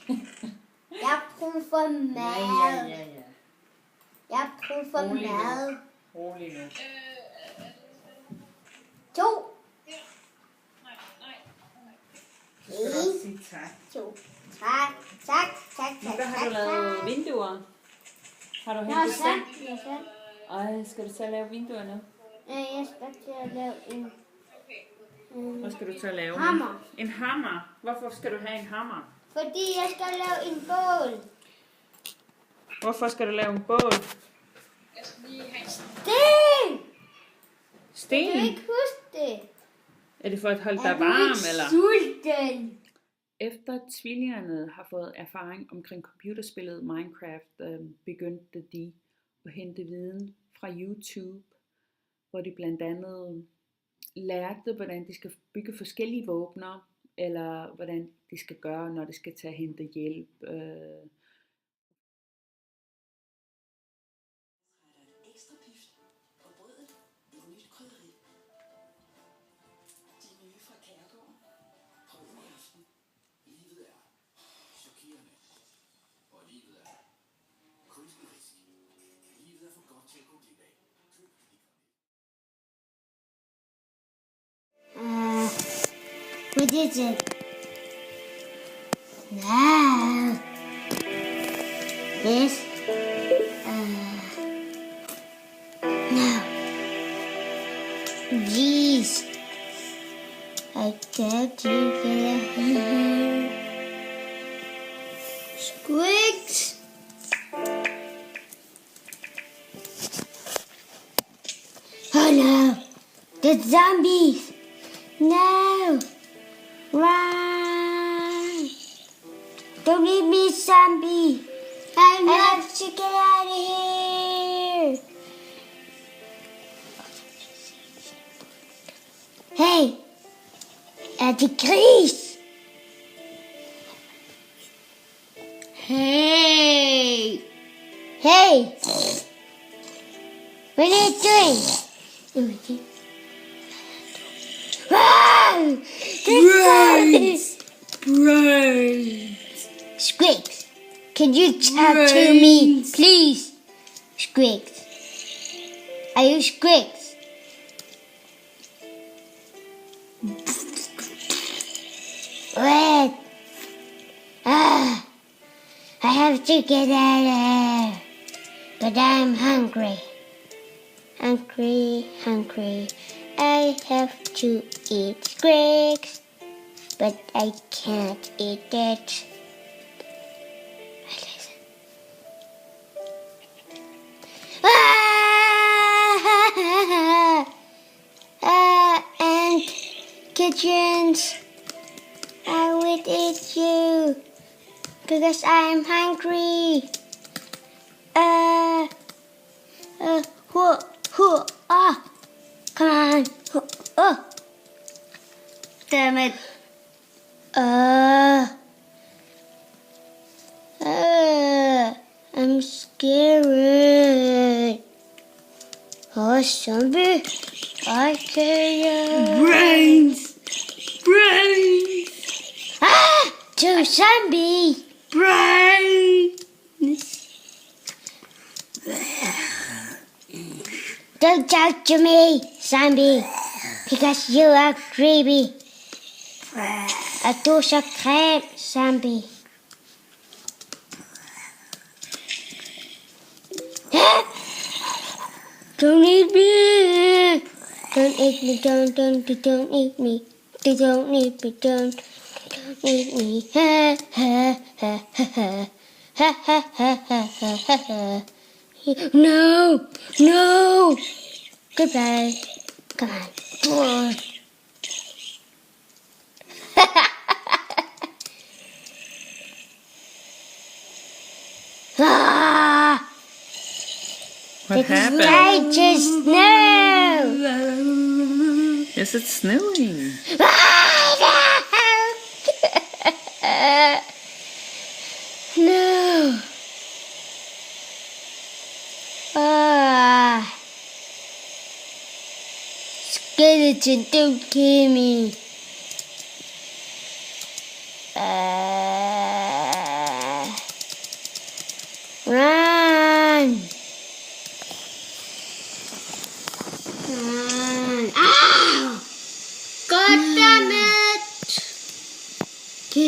Jeg har brug for mad. Ja. Jeg har brug for Rolig nu. mad. Rolig nu. 2. Så skal du også sige tak. 2. Tak. Nu har du lavet vinduer. Har du Jeg har hentet sand? sat. Ej, skal du så lave vinduer nu? Jeg skal til at lave en Hvad skal du så lave? hammer. En hammer? Hvorfor skal du have en hammer? Fordi jeg skal lave en bål. Hvorfor skal du lave en bål? Sten! Kan Sten? du ikke huske det? Er det for at holde dig Er du varm, ikke eller? sulten? Efter tvillingerne har fået erfaring omkring computerspillet Minecraft, begyndte de at hente viden fra YouTube, hvor de blandt andet lærte, hvordan de skal bygge forskellige våbner, eller hvordan de skal gøre, når de skal til at hente hjælp. Ekstra pift på brødet, et nyt krydderi. De nye fra Kærgården. Prøv i aften. Livet er chokerende, og livet er kunstnerisk. Livet er for godt til at gå glip af. Køb What is it? No. This? No. Jeez. I got to get here. Squigs. Oh no. The zombies. No. Run. Don't leave me, zombie. I have to get out of here. Hey. Antichrist. Hey. Hey. What are you doing? Run! Brains! Squeaks, can you talk to me, please? Squeaks. Are you Squeaks? What? I have to get out of here. But I'm hungry. Hungry. I have to eat Squeaks, but I can't eat it. Listen. And kitchens, I will eat you because I'm hungry. Come on. Oh. Damn it. I'm scared. Oh, zombie. I kill you. Brains. To zombie. Brains. Don't talk to me, zombie, because you are creepy. Og du er så grim, zombie. Don't eat me. Don't eat me. Don't eat me. Don't eat me. Don't eat me. Ha ha ha ha ha ha ha ha ha. No. Goodbye. Come on. What happened? I just know. Is it snowing? No. Skeleton, don't kill me.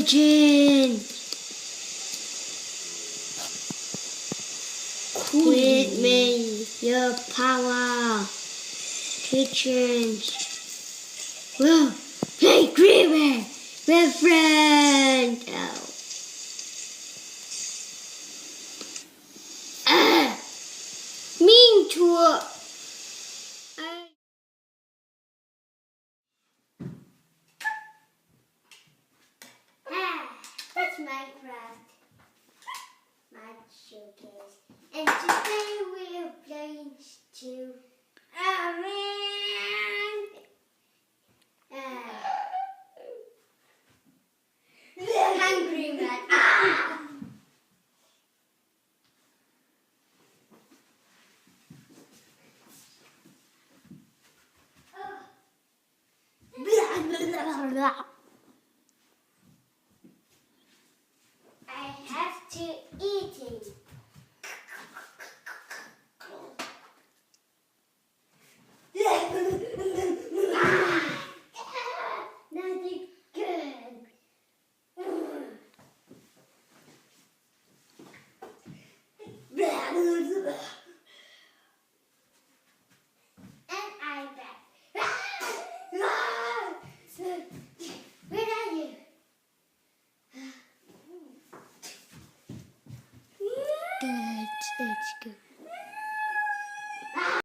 Kitchen. Give me your power. Kitchen. Well, play cricket with friends. Oh. Mean tour. That's Minecraft. My showcase. And today we are playing to Hungry Man. I have to eat it. Nothing good. And I'm back. Where are you? Good, it's good.